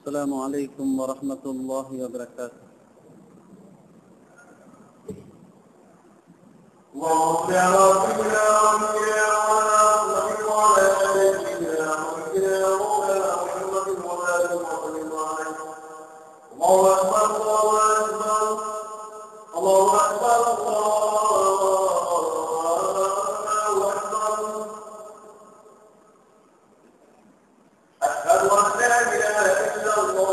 السلام عليكم ورحمة الله وبركاته. اللهم يا رب يا رب يا رب وعلى سيدنا وسيدنا مولانا محمد وعلى آله وصحبه عليه. الله أكبر الله أكبر الله أكبر الله أكبر. أشهد أن لا إله إلا الله.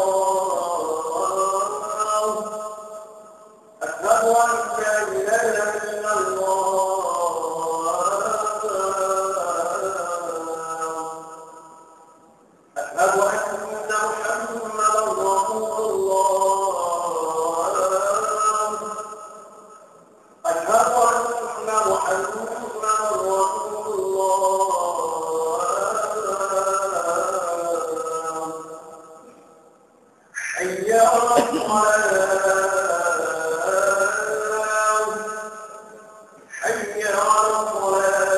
أشهد أن لا إله إلا الله. أشهد أن محمدا رسول الله. أشهد أن محمدا رسول الله. حي على الصلاة حي على الصلاة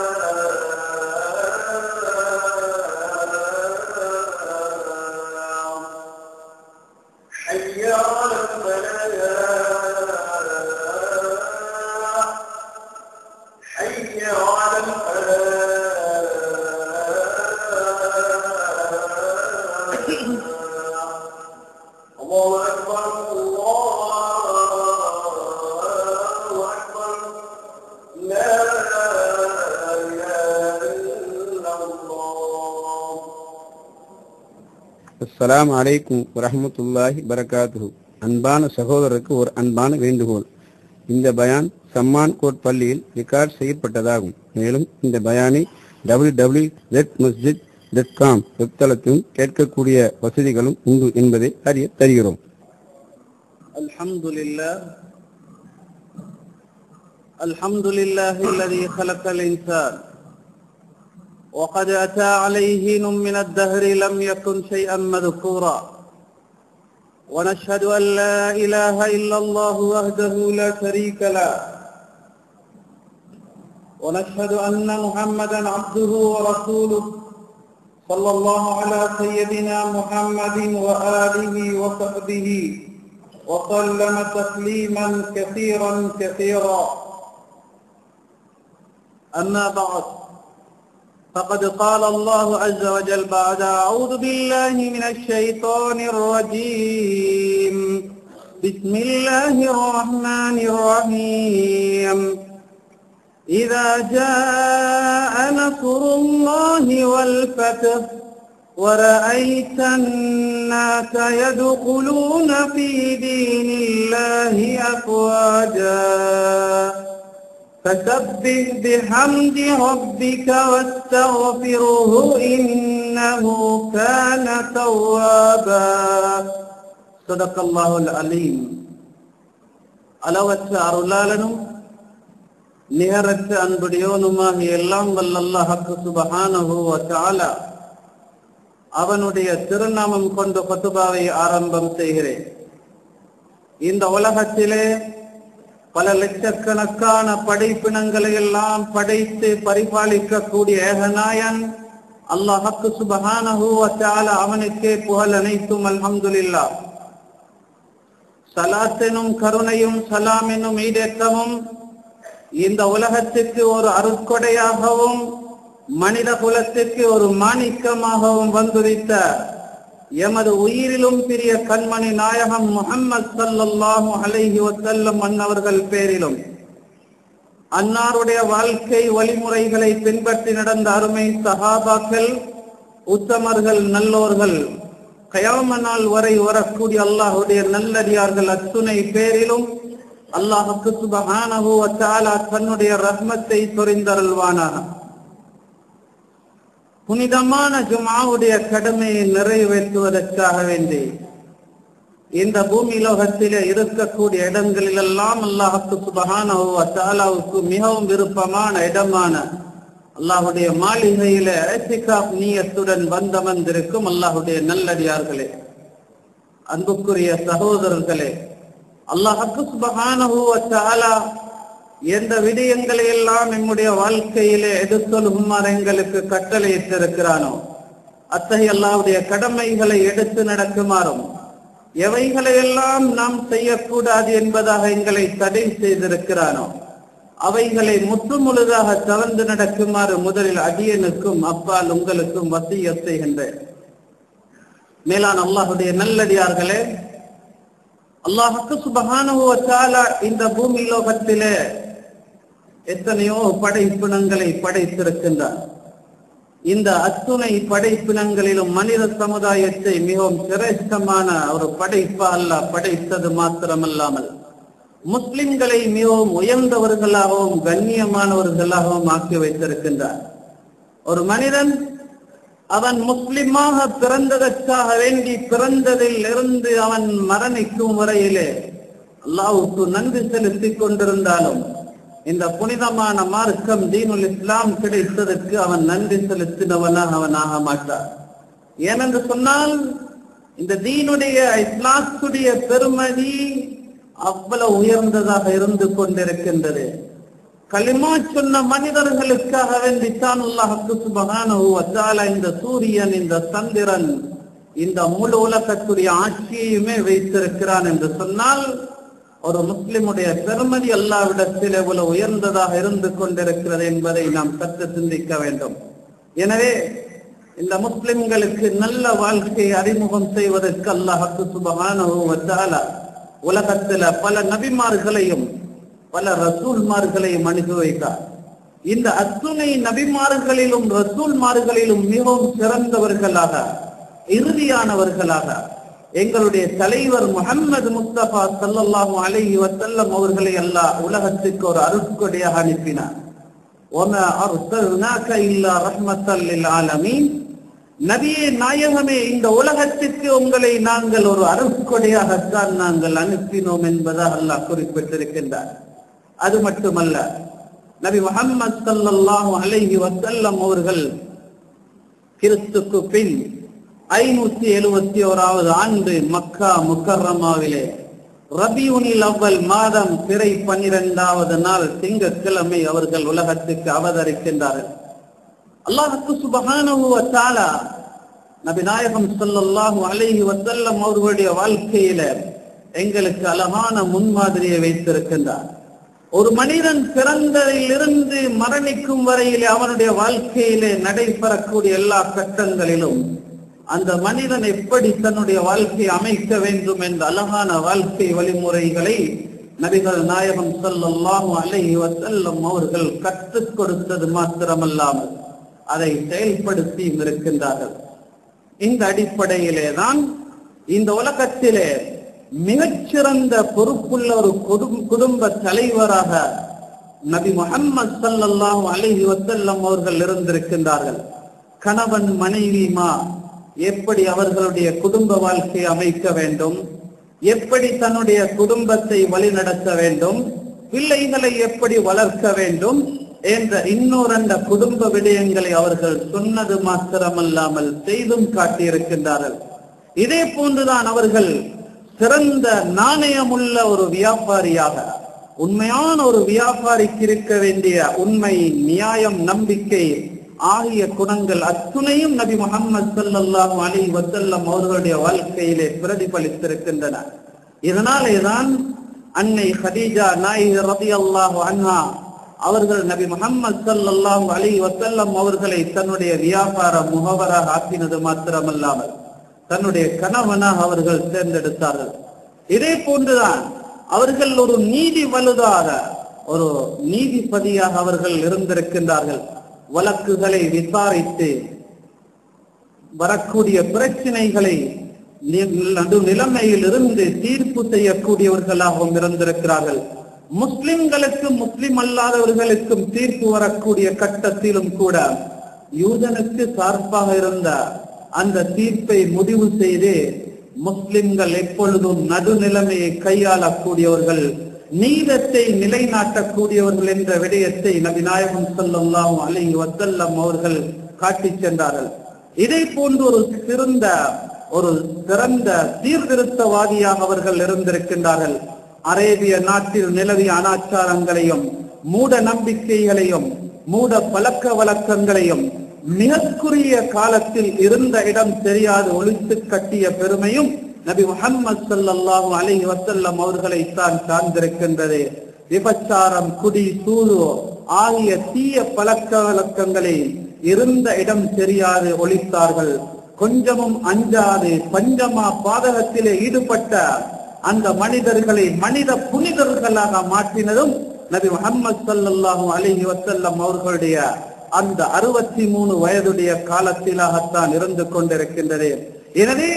حي على الفلاح حي على الفلاح. الله أكبر الله أكبر لا إله إلا الله. அஸ்ஸலாமு அலைக்கும் வரஹ்மத்துல்லாஹி பரகாத்துஹு. அன்பான சகோதரருக்கு ஒரு அன்பான வேண்டுகோள். இந்த பயான் சம்மான் கோட் பள்ளியில் ரெக்கார்ட் செய்யப்பட்டதாகும். மேலும் இந்த பயானை www.zmasjid.com வெப்தளத்திலும் கேட்கக்கூடிய வசதிகளும் உண்டு என்பதை அறிய தருகிறோம். الحمد لله الذي خلق الإنسان وقد أتى عليه حين من الدهر لم يكن شيئا مذكورا، ونشهد أن لا إله إلا الله وحده لا شريك له، ونشهد أن محمدا عبده ورسوله صلى الله على سيدنا محمد وآله وصحبه وسلم تسليما كثيرا كثيرا. أما بعد، فقد قال الله عز وجل بعد أعوذ بالله من الشيطان الرجيم بسم الله الرحمن الرحيم إذا جاء نصر الله والفتح ورأيت الناس يدخلون في دين الله أفواجا فسبح بحمد ربك واستغفره إنه كان توابا. صدق الله العليم. அளவற்ற அருளாளனும் நிகரற்ற அன்புடையோனுமாக எல்லாம் வல்ல அல்லாஹ் சுப்ஹானஹு வ தஆலா அவனுடைய திருநாமம் கொண்டு குத்பாவை ஆரம்பம் செய்கிறேன். இந்த உலகத்திலே பல லட்சக்கணக்கான படைப்பினங்களை எல்லாம் படைத்து பரிபாலிக்கக்கூடிய ஏகநாயன் அல்லாஹ் சுப்ஹானஹு வ தஆலா அவனுக்கே புகழ் அனைத்தும். அல்ஹம்துலில்லாஹ். ஸலாத்தினும் கருணையும் சலாம் என்னும் ஈடேற்றமும் இந்த உலகத்திற்கு ஒரு அருட்கொடையாகவும் மனித குலத்திற்கு ஒரு மாணிக்கமாகவும் வந்துரித்த எமது உயிரிலும் பிரிய கண்மணி நாயகம் முஹம்மது ஸல்லல்லாஹு அலைஹி வஸல்லம் அன்னவர்கள் பேரிலும் அன்னாருடைய வாழ்க்கை வழிமுறைகளை பின்பற்றி நடந்த அருமை சஹாபாக்கள், உத்தமர்கள், நல்லோர்கள், கயாம நாள் வரை வரக்கூடிய அல்லாஹுடைய நல்லடியார்கள் அத்துணை பேரிலும் அல்லாஹ் சுப்ஹானஹு வ தஆலா தன்னுடைய ரஹ்மத்தை சொரிந்தருள்வானாக. புனிதமான ஜும்ஆவுடைய கடமையை நிறைவேற்றுவதற்காக வேண்டி இந்த பூமி லோகத்திலே இருக்கக்கூடிய இடங்களிலெல்லாம் அல்லாஹ் சுப்ஹானஹு வ தஆலாவுக்கு மிகவும் விருப்பமான இடமான அல்லாஹுடைய மாளிகையிலே இத்திகாஃப் நியத்துடன் வந்தமர்ந்திருக்கும் அல்லாஹுடைய நல்லடியார்களே, அன்புக்குரிய சகோதரர்களே, அல்லாஹ் சுப்ஹானஹு வ தஆலா எந்த விடயங்களை எல்லாம் நம்முடைய வாழ்க்கையிலே எடுத்தொழுகுமாறு எங்களுக்கு கட்டளையிட்டிருக்கிறானோ அத்தகைய அல்லாஹ்வுடைய கடமைகளை எடுத்து நடக்குமாறும் எவைகளையெல்லாம் நாம் செய்யக்கூடாது என்பதாக எங்களை தடை செய்திருக்கிறானோ அவைகளை முற்றுமுழுதாக தவறு நடக்குமாறு முதலில் அடியனுக்கும் அப்பால் உங்களுக்கும் வசியத் செய்கின்றேன். மேலான அல்லாஹ்வுடைய நல்லடியார்களே, அல்லாஹ் சுப்ஹானஹு வ தஆலா இந்த பூமி லோகத்திலே எத்தனையோ படைப்பினங்களை படைத்திருக்கின்றார். இந்த அத்துணை படைப்பினங்களிலும் மனித சமுதாயத்தை மிகவும் சிரேஷ்டமான ஒரு படைப்பா அல்லாஹ் படைத்தது மாத்திரமல்லாமல் முஸ்லிம்களை மிகவும் உயர்ந்தவர்களாகவும் கண்ணியமானவர்களாகவும் ஆக்கி வைத்திருக்கின்றார். ஒரு மனிதன் அவன் முஸ்லிமாக பிறந்ததற்காக வேண்டி பிறந்ததில் இருந்து அவன் மரணிக்கும் வரையிலே அல்லாஹ்வுக்கு நன்றி செலுத்திக் கொண்டிருந்தாலும் இந்த புனிதமான மார்க்கம் தீனுல் இஸ்லாம் கிடைத்ததற்கு அவன் நன்றி செலுத்தினவனாக அவன் ஆக மாட்டார். ஏனென்று சொன்னால் இந்த தீனுடைய இஸ்லாத்துடைய பெருமதி அவ்வளவு உயர்ந்ததாக இருந்து கொண்டிருக்கின்றது. கலிமா சொன்ன மனிதர்களுக்காக வேண்டித்தான் அல்லாஹ் சுப்ஹானஹு வ தஆலா இந்த சூரியன், இந்த சந்திரன், இந்த முழு உலகத்துடைய ஆட்சியையுமே வைத்திருக்கிறான் என்று சொன்னால் ஒரு முஸ்லிமுடைய பெருமதி அல்லாஹ்விடத்தில் எவ்வளவு உயர்ந்ததாக இருந்து கொண்டிருக்கிறது என்பதை நாம் சற்று சிந்திக்க வேண்டும். எனவே இந்த முஸ்லிம்களுக்கு நல்ல வாழ்க்கையை அறிமுகம் செய்வதற்கு அல்லாஹ் சுப்ஹானஹு வ தஆலா உலகத்தில் பல நபிமார்களையும் பல ரசூல்மார்களையும் அனுப்பி வைத்தார். இந்த அத்துணை நபிமார்களிலும் ரசூல்மார்களிலும் மிகவும் சிறந்தவர்களாக இறுதியானவர்களாக எங்களுடைய தலைவர் முஹம்மது முஸ்தபா ஸல்லல்லாஹு அலைஹி வஸல்லம் அவர்களை அல்லாஹ் உலகத்துக்கு ஒரு அருட்கொடையாக அனுப்பினார். வமா அர்ஸல்னாக இல்லா ரஹ்மத்தல் லில் ஆலமீன். நபியே நாயகமே, இந்த உலகத்திற்கு உங்களை நாங்கள் ஒரு அருட்கொடையாகத்தான் நாங்கள் அனுப்பினோம் என்பதாக அல்லாஹ் குறிப்பிட்டிருக்கின்றார். அது மட்டுமல்ல, நபி முஹம்மது ஸல்லல்லாஹு அலைஹி வஸல்லம் அவர்கள் கிறிஸ்துக்கு பின் 571வது ஆண்டு மக்கா முக்கர்ரமாவிலே ரபியுல் அவ்வல் மாதம் பிறை 12வது நாள் திங்கட்கிழமை அவர்கள் உலகத்துக்கு அவதரிக்கின்றார்கள். அல்லாஹ் சுப்ஹானஹு வ தஆலா நபி நாயகம் ஸல்லல்லாஹு அலைஹி வஸல்லம் அவர்களுடைய வாழ்க்கையில எங்களுக்கு அழகான முன்மாதிரியை வைத்திருக்கின்றார். ஒரு மனிதன் பிறந்ததிலிருந்து மரணிக்கும் வரையிலே அவனுடைய வாழ்க்கையிலே நடைபெறக்கூடிய எல்லா கட்டங்களிலும் அந்த மனிதன் எப்படி தன்னுடைய வாழ்க்கையை அமைக்க வேண்டும் என்ற அழகான வாழ்க்கை வழிமுறைகளை நபிகள் நாயகம் ஸல்லல்லாஹு அலைஹி வஸல்லம் அவர்கள் கற்றுக் கொடுத்தது மாத்திரமல்லாமல் அதை செயல்படுத்தி இருக்கின்றார்கள். இந்த அடிப்படையிலே தான் இந்த உலகத்திலே மிகச்சிறந்த பொறுப்புள்ள ஒரு குடும்ப தலைவராக நபி முஹம்மது ஸல்லல்லாஹு அலைஹி வஸல்லம் அவர்கள் இருந்திருக்கின்றார்கள். கணவன் மனைவிமா எப்படி அவர்களுடைய குடும்ப வாழ்க்கையை அமைக்க வேண்டும், எப்படி தன்னுடைய குடும்பத்தை வழிநடத்த வேண்டும், பிள்ளைகளை எப்படி வளர்க்க வேண்டும் என்ற இன்னொரு குடும்ப விடயங்களை அவர்கள் சொன்னது மாத்திரமல்லாமல் செய்தும் காட்டியிருக்கின்றார்கள். இதே போன்றுதான் அவர்கள் சிறந்த நாணயமுள்ள ஒரு வியாபாரியாக, உண்மையான ஒரு வியாபாரிக்கு இருக்க வேண்டிய உண்மை, நியாயம், நம்பிக்கை ஆகிய குணங்கள் அத்துணையும் நபி முஹம்மது ஸல்லல்லாஹு அலைஹி வஸல்லம் அவர்களுடைய வாழ்க்கையிலே பிரதிபலித்திருக்கின்றன. இதனாலேதான் அன்னை ஹதீஜா நாயகி ரலியல்லாஹு அன்ஹா அவர்கள் நபி முஹம்மது ஸல்லல்லாஹு அலைஹி வஸல்லம் அவர்களை தன்னுடைய வியாபார முகவராக ஆக்கினது மாத்திரமல்லாமல் தன்னுடைய கணவனாக அவர்கள் தேர்ந்தெடுத்தார்கள். இதே போன்றுதான் அவர்கள் ஒரு நீதி வலுதாக, ஒரு நீதிபதியாக அவர்கள் இருந்திருக்கின்றார்கள். வழக்குகளை விசாரித்து வரக்கூடிய பிரச்சனைகளை நிலைமையில் இருந்து தீர்ப்பு செய்யக்கூடியவர்களாகவும் இருந்திருக்கிறார்கள். முஸ்லிம்களுக்கும் முஸ்லிம் அல்லாதவர்களுக்கும் தீர்ப்பு வரக்கூடிய கட்டத்திலும் கூட யூதனுக்கு சார்பாக இருந்த அந்த தீர்ப்பை முடிவு செய்து முஸ்லிம்கள் எப்பொழுதும் நடுநிலைமையை கையாளக்கூடியவர்கள், நீதத்தை நிலைநாட்டக்கூடியவர்கள் என்ற விடயத்தை நபி நாயகம் ஸல்லல்லாஹு அலைஹி வஸல்லம் அவர்கள் காட்டிச் சென்றார்கள். இதே போன்று ஒரு சிறந்த சீர்திருத்தவாதியாக அவர்கள் இருந்திருக்கின்றார்கள். அரேபிய நாட்டில் நிலவிய அனாச்சாரங்களையும் மூட நம்பிக்கைகளையும் மூட பழக்க வழக்கங்களையும் மிகக்குரிய காலத்தில் இருந்த இடம் தெரியாது ஒளித்து கட்டிய பெருமையும் நபி முஹம்மது ஸல்லல்லாஹு அலைஹி வஸல்லம் அவர்களை தான் சார்ந்திருக்கின்றது. விபச்சாரம், குடி, சூது ஆகிய தீய பழக்க வழக்கங்களை இருந்த இடம் தெரியாது ஒழித்தார்கள். கொஞ்சமும் அஞ்சாது பஞ்சமா பாதகத்திலே ஈடுபட்ட அந்த மனிதர்களை மனித புனிதர்களாக மாற்றினதும் நபி முஹம்மது ஸல்லல்லாஹு அலைஹி வஸல்லம் அவர்களுடைய அந்த 63 வயதுடைய காலத்திலாகத்தான் இருந்து கொண்டிருக்கின்றது. எனவே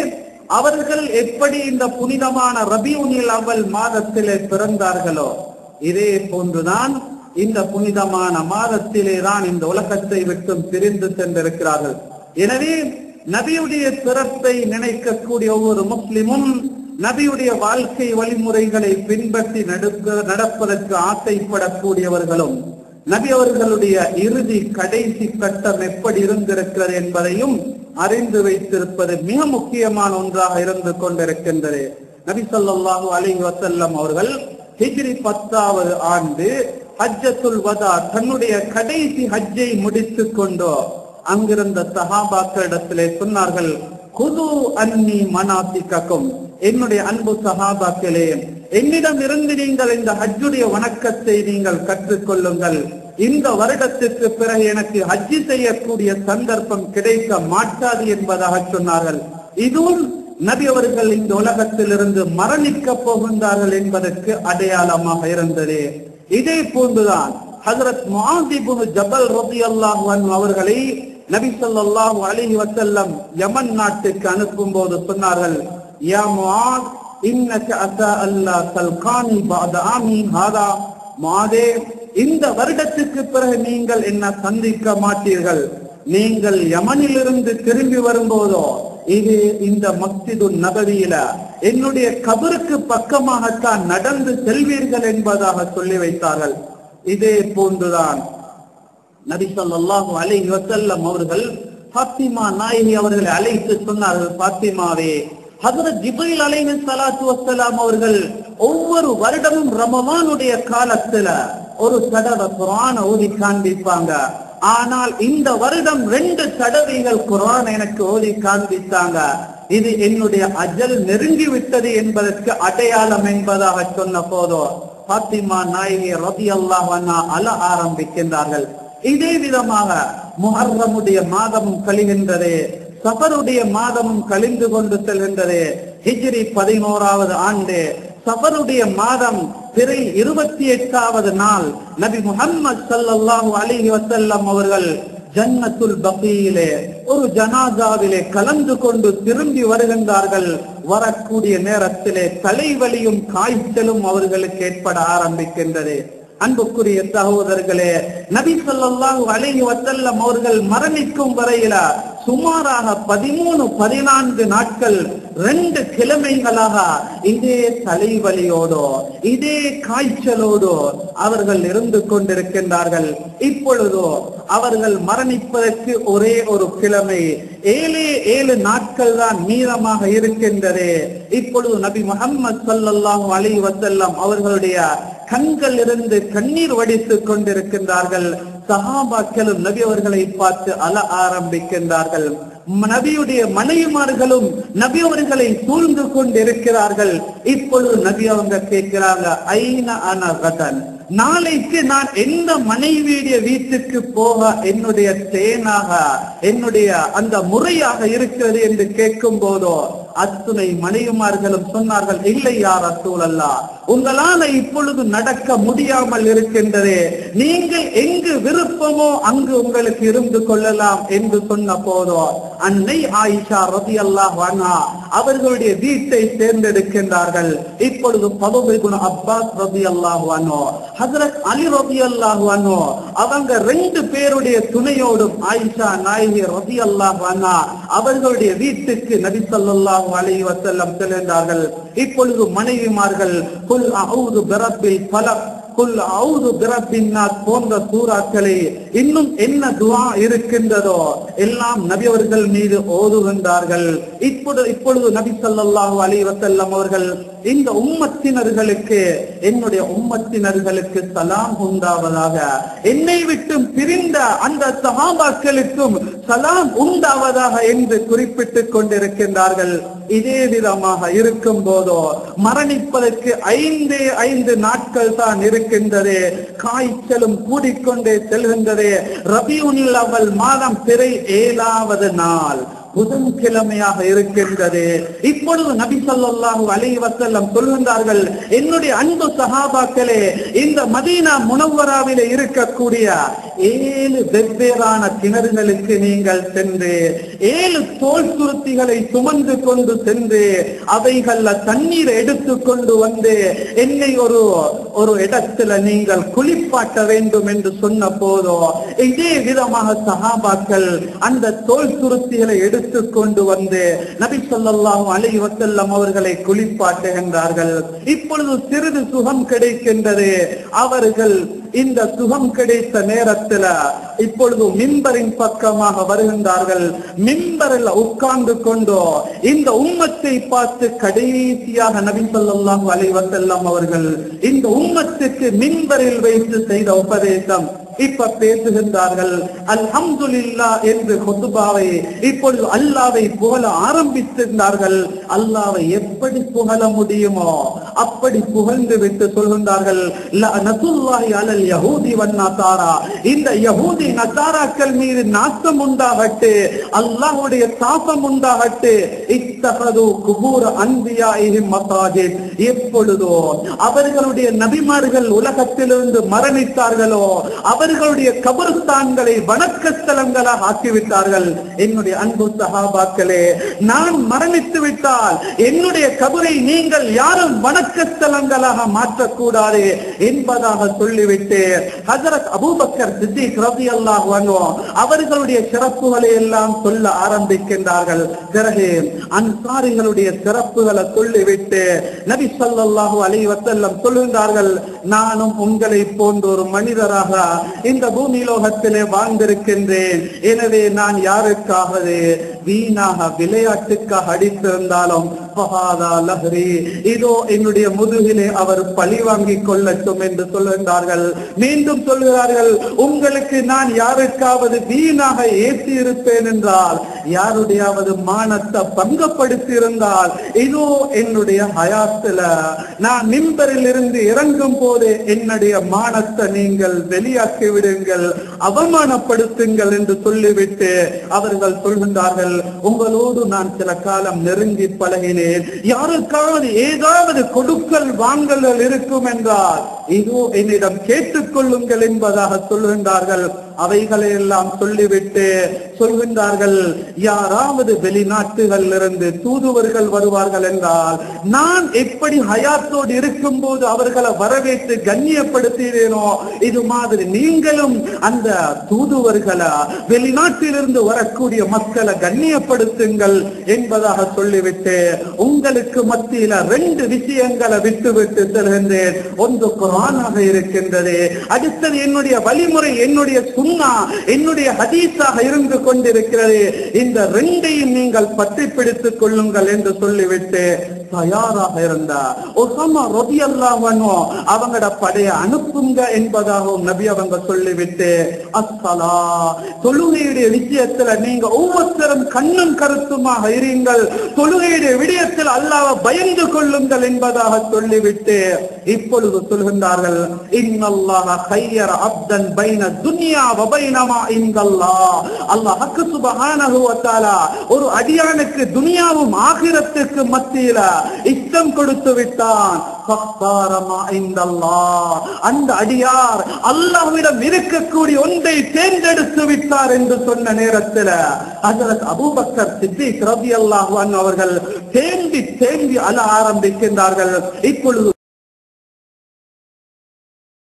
அவர்கள் எப்படி இந்த புனிதமான ரபியுல் அவ்வல் மாதத்திலே பிறந்தார்களோ இதே போன்றுதான் இந்த புனிதமான மாதத்திலே தான் இந்த உலகத்தை விட்டும் பிரிந்து சென்றிருக்கிறார்கள். எனவே நபியுடைய பிறப்பை நினைக்கக்கூடிய ஒவ்வொரு முஸ்லிமும் நபியுடைய வாழ்க்கை வழிமுறைகளை பின்பற்றி நடப்பதற்கு ஆசைப்படக்கூடியவர்களும் நபி அவர்களுடைய இறுதி கடைசி கட்டம் எப்படி இருந்திருக்கிறது என்பதையும் அறிந்து வைத்திருப்பது மிக முக்கியமான ஒன்றாக இருந்து கொண்டிருக்கின்றது. நபி ஸல்லல்லாஹு அலைஹி வஸல்லம் அவர்கள் ஹிஜ்ரி 10வது ஆண்டு ஹஜ்ஜத்துல் வதா தன்னுடைய கடைசி ஹஜ்ஜை முடித்துக் கொண்டு அங்கிருந்த சஹாபாக்களிடத்திலே சொன்னார்கள், குது அன்னி மனாசிகக்கும், என்னுடைய அன்பு சஹாபாக்களே, என்னிடம் இருந்து நீங்கள் இந்த ஹஜ்ஜுடைய வணக்கத்தை நீங்கள் கற்றுக்கொள்ளுங்கள். இந்த வருடத்திற்கு பிறகு எனக்கு ஹஜ்ஜி செய்யக்கூடிய சந்தர்ப்பம் கிடைக்க மாட்டாது என்பதாக சொன்னார்கள். இதுவும் நபி அவர்கள் இந்த உலகத்திலிருந்து மரணிக்க போகின்றார்கள் என்பதற்கு அடையாளமாக இருந்தது. இதே போன்றுதான் ஹஜ்ரத் முஆத் இப்னு ஜபல் ரலியல்லாஹு அன்ஹு அவர்களை நபி ஸல்லல்லாஹு அலைஹி வஸல்லம் யமன் நாட்டுக்கு அனுப்பும் போது சொன்னார்கள், யா முஆத் இன்னக அஸா அல்லா தல்கானி பஅத ஆமி ஹாதா, முஆதே, இந்த வருடத்துக்கு பிறகு நீங்கள் என்ன சந்திக்க மாட்டீர்கள். நீங்கள் யமனிலிருந்து திரும்பி வரும்போதோ இது இந்த மஸ்ஜிதுன் நபவியில என்னுடைய கபருக்கு பக்கமாகத்தான் நடந்து செல்வீர்கள் என்பதாக சொல்லி வைத்தார்கள். இதே போன்றுதான் நபி ஸல்லல்லாஹு அலைஹி வஸல்லம் அவர்கள் ஃபாத்திமா நாயகி அவர்களை அழைத்து சொன்னார்கள், ஃபாத்திமாவே, ஹஜ்ரத் ஜிப்ரீல் அலைஹிஸ்ஸலாத்து வஸ்ஸலாம் அவர்கள் ஒவ்வொரு வருடமும் ரமலானுடைய காலத்துல ஒரு தடவை குர்ஆன் ஓதி காண்பிப்பாங்க. ஆனால் இந்த வருடம் 2 தடவைகள் குர்ஆன் எனக்கு ஓதி காண்பித்தாங்க. இது என்னுடைய அஜல் நெருங்கி விட்டது என்பதற்கு அடையாளம் என்பதாக சொன்ன போதோ ஃபாத்திமா நாயகி ரலியல்லாஹு அன்ஹா அழ ஆரம்பிக்கின்றார்கள். இதே விதமாக முஹர்ரமுடைய மாதமும் கழிகின்றது, சஃபருடைய மாதமும் கழிந்து கொண்டு செல்கின்றது. ஹிஜ்ரி 11வது ஆண்டு சஃபருடைய மாதம் பிறை 28வது நாள் நபி முஹம்மது ஸல்லல்லாஹு அலைஹி வஸல்லம் அவர்கள் ஜன்னத்துல் பகீயிலே ஒரு ஜனாசாவிலே கலந்து கொண்டு திரும்பி வருகின்றார்கள். வரக்கூடிய நேரத்திலே தலைவலியும் காய்ச்சலும் அவர்களுக்கு ஏற்பட ஆரம்பிக்கின்றது. அன்புக்குரிய சகோதரர்களே, நபி ஸல்லல்லாஹு அலைஹி வஸல்லம் அவர்கள் மரணிக்கும் வரையில சுமாராக 13-14 நாட்கள் 2 கிழமைகளாக இதே தலைவலியோடோ இதே காய்ச்சலோடோ அவர்கள் இருந்து கொண்டிருக்கின்றார்கள். இப்பொழுதோ அவர்கள் மரணிப்பதற்கு ஒரே ஒரு கிழமை, 7 நாட்கள் தான் மீதமாக இருக்கின்றது. இப்பொழுது நபி முஹம்மது ஸல்லல்லாஹு அலைஹி வஸல்லம் அவர்களுடைய கண்கள் இருந்து கண்ணீர் வடித்துக் கொண்டிருக்கின்றார்கள். சஹாபாக்களும் நபி அவர்களை பார்த்து அழ ஆரம்பிக்கின்றார்கள். நபியுடைய மனைவிமார்களும் நபி அவர்களை சூழ்ந்து கொண்டிருக்கிறார்கள். இப்பொழுது நபி அவங்க கேட்கிறாங்க, ஐன அன கதன், நாளைக்கு நான் எந்த மனைவியுடைய வீட்டுக்கு போக என்னுடைய தேனாக என்னுடைய அந்த முறையாக இருக்கிறது என்று கேட்கும் போதோ அத்துணை மனைவிமார்களும் சொன்னார்கள், இல்லை யா ரசூலல்லாஹ், உங்களால இப்பொழுது நடக்க முடியாமல் இருக்கின்றது, நீங்கள் எங்கு விருப்பமோ அங்கு உங்களுக்கு இருந்து கொள்ளலாம் என்று சொன்ன போதோ அன்னை ஆயிஷா ரலியல்லாஹு அன்ஹா அவர்களுடைய வீட்டை தேர்ந்தெடுக்கின்றார்கள். இப்பொழுது ஃபதுல் இப்னு அப்பாஸ் ரலியல்லாஹு அன்ஹு, ஹஜ்ரத் அலி ரலியல்லாஹு அன்ஹு அவங்க 2 பேருடைய துணையோடும் ஆயிஷா நாயகி ரலியல்லாஹு அன்ஹா அவர்களுடைய வீட்டுக்கு நபி ஸல்லல்லாஹு அலைஹி வஸல்லம் சென்றார்கள். இப்பொழுது மனைவிமார்கள் குல் அஊது பிரப்பில் ஃபலக், குல் அஊது பிரப்பின் நாஸ் போன்ற சூறாக்களை இன்னும் என்ன துஆ இருக்கின்றதோ எல்லாம் நபி அவர்கள் மீது ஓதுகின்றார்கள். இப்பொழுது நபி ஸல்லல்லாஹு அலைஹி வஸல்லம் அவர்கள் இந்த உம்மத்தினர்களுக்கு, என்னுடைய உம்மத்தினர்களுக்கு சலாம் உண்டாவதாக, என்னை விட்டு பிரிந்த அந்த சஹாபாக்களுக்கும் சலாம் உண்டாவதாக என்று குறிப்பிட்டுக் கொண்டிருக்கின்றார்கள். இதே விதமாக இருக்கும் போதோ மரணிப்பதற்கு 5 நாட்கள் தான் இருக்கின்றது. காய்ச்சலும் கூடிக்கொண்டே செல்கின்றது. ரபியுல் அவ்வல் மாதம் பிறை 7வது நாள் புதன்கிழமையாக இருக்கின்றது. இப்பொழுது நபி ஸல்லல்லாஹு அலைஹி வஸல்லம் சொல்கின்றார்கள், என்னுடைய அன்பு சஹாபாக்களே, இந்த மதீனா முனவ்வராவிலே இருக்கக்கூடிய 7 வெவ்வேறான கிணறுகளுக்கு நீங்கள் சென்று 7 தோல் சுருத்திகளை சுமந்து கொண்டு சென்று அவைகள்ல தண்ணீர் எடுத்து கொண்டு வந்து என்னை ஒரு இடத்துல நீங்கள் குளிப்பாட்ட வேண்டும் என்று சொன்ன போதோ இதே விதமாக சஹாபாக்கள் அந்த தோல் சுருத்திகளை எடுத்துக்கொண்டு வந்து நபி ஸல்லல்லாஹு அலைஹி வஸல்லம் அவர்களை குளிப்பாட்டுகின்றார்கள். இப்பொழுது சிறிது சுகம் கிடைக்கின்றது. அவர்கள் இந்த சுகம் கிடைத்த நேரத்தில் இப்பொழுது மிம்பரின் பக்கமாக வருகின்றார்கள். மிம்பரில் உட்கார்ந்து கொண்டோ இந்த உம்மத்தை பார்த்து கடைசியாக நபி ஸல்லல்லாஹு அலைஹி வஸல்லம் அவர்கள் இந்த உம்மத்துக்கு மிம்பரில் வைத்து செய்த உபதேசம் இப்ப பேசுகின்றார்கள். அல்ஹம்துலில்லாஹ் என்று குத்பாவை இப்பொழுது அல்லாஹ்வை புகழ ஆரம்பித்திருந்தார்கள். அல்லாஹ்வை எப்படி புகழ முடியுமோ அப்படி புகழ்ந்து விட்டு சொல்கின்றார்கள், லஅனத்துல்லாஹி அலல் யஹூதி வன் நஸாரா, இந்த யஹூதி நஸாராக்கள் மீது நாசம் உண்டாகட்டு, அல்லாஹ்வுடைய சாபம் உண்டாகட்டு. இத்தகது குபூர் அன்பியாஇஹிம் மஸாஜித், எப்பொழுதோ அவர்களுடைய நபிமார்கள் உலகத்திலிருந்து மரணித்தார்களோ அவர்களுடைய கபர்ஸ்தான்களை வணக்க ஸ்தலங்களாக ஆக்கிவிட்டார்கள். என்னுடைய அன்பு சஹாபாக்களே, நான் மரணித்து விட்டால் என்னுடைய கபரை நீங்கள் யாரும் வணக்க ஸ்தலங்களாக மாற்றக்கூடாது என்பதாக சொல்லிவிட்டு ஹஜ்ரத் அபூபக்கர் சித்திக் ரலியல்லாஹு அன்ஹு அவர்களுடைய சிறப்புகளை எல்லாம் சொல்ல ஆரம்பிக்கின்றார்கள். பிறகு அன்சாரிகளுடைய சிறப்புகளை சொல்லிவிட்டு நபி ஸல்லல்லாஹு அலைஹி வஸல்லம் சொல்கின்றார்கள், நானும் உங்களை போன்ற ஒரு மனிதராக இந்த பூமி லோகத்திலே வாழ்ந்திருக்கின்றேன். எனவே நான் யாருக்காவது வீணாக விளையாட்டுக்காக அடித்திருந்தாலும் இதோ என்னுடைய முதுகிலே அவர் பழி வாங்கிக் கொள்ளட்டும் என்று சொல்கின்றார்கள். மீண்டும் சொல்கிறார்கள், உங்களுக்கு நான் யாருக்காவது வீணாக ஏற்றி இருப்பேன் என்றால், யாருடையாவது மானத்தை பங்கப்படுத்தி இருந்தால், இதோ என்னுடைய ஹயாத்துல நான் மிம்பரில் இருந்து இறங்கும் போது என்னுடைய மானத்தை நீங்கள் வெளியாக்கி விடுங்கள், அவமானப்படுத்துங்கள் என்று சொல்லிவிட்டு அவர்கள் சொல்கின்றார்கள், உங்களோடு நான் சில காலம் நெருங்கி பழகினேன், யாருக்காவது ஏதாவது கொடுக்கல் வாங்கல்கள் இருக்கும் என்றால் இதோ என்னிடம் கேட்டுக் கொள்ளுங்கள் என்பதாக சொல்கின்றார்கள். அவைகளை எல்லாம் சொல்லிவிட்டு சொல்கின்றார்கள், யாராவது வெளிநாட்டுகள் இருந்து தூதுவர்கள் வருவார்கள் என்றால் நான் எப்படி ஹயாத்தோடு இருக்கும் போது அவர்களை வரவேற்று கண்ணியப்படுத்தினேனோ இது மாதிரி நீங்களும் அந்த தூதுவர்களை வெளிநாட்டிலிருந்து வரக்கூடிய மக்களை கண்ணியப்படுத்துங்கள் என்பதாக சொல்லிவிட்டு உங்களுக்கு மத்தியில 2 விஷயங்களை விட்டுவிட்டு செல்கின்றேன். ஒன்று குர்ஆனாக இருக்கின்றது, அடுத்தது என்னுடைய வழிமுறை, என்னுடைய சுன்னா, என்னுடைய ஹதீஸாக இருந்து கொண்டிருக்கிறது. இந்த 2ஐயும் நீங்கள் பற்றி பிடித்துக் கொள்ளுங்கள் என்று சொல்லிவிட்டு தயாராக இருந்தார். உஸாமா ரலியல்லாஹு அன்ஹு அவங்களோட படைய அனுப்புங்க என்பதாகவும் நபி அவங்க சொல்லிவிட்டு அஸ்ஸலா, தொழுகையுடைய விஷயத்துல நீங்க ஒவ்வொருத்தரும் கண்ணும் கருத்துமாக இருங்கள், தொழுகையுடைய விடயத்தில் அல்லாஹ்வை பயந்து கொள்ளுங்கள் என்பதாக சொல்லிவிட்டு இப்பொழுது சொல்கின்றார்கள், இன்னல்லாஹ ഖയ്யர அப்தன் பைன துன்யா வ பைன மா இன்தல்லாஹ், அல்லாஹ் சுப்ஹானஹு வ தஆலா ஒரு அடியானுக்கு துனியாவும் ஆகிரத்துக்கு மத்தியில இஷ்டம் கொடுத்து விட்டான். அந்த அடியார் அல்லாஹ்விடம் இருக்கக்கூடிய ஒன்றை தேர்ந்தெடுத்து விட்டார் என்று சொன்ன நேரத்தில் ஹஜ்ரத் அபூபக்கர் சித்திக் ரலியல்லாஹு அன்ஹு அவர்கள் தேம்பி தேம்பி அழ ஆரம்பிக்கின்றார்கள். இப்பொழுது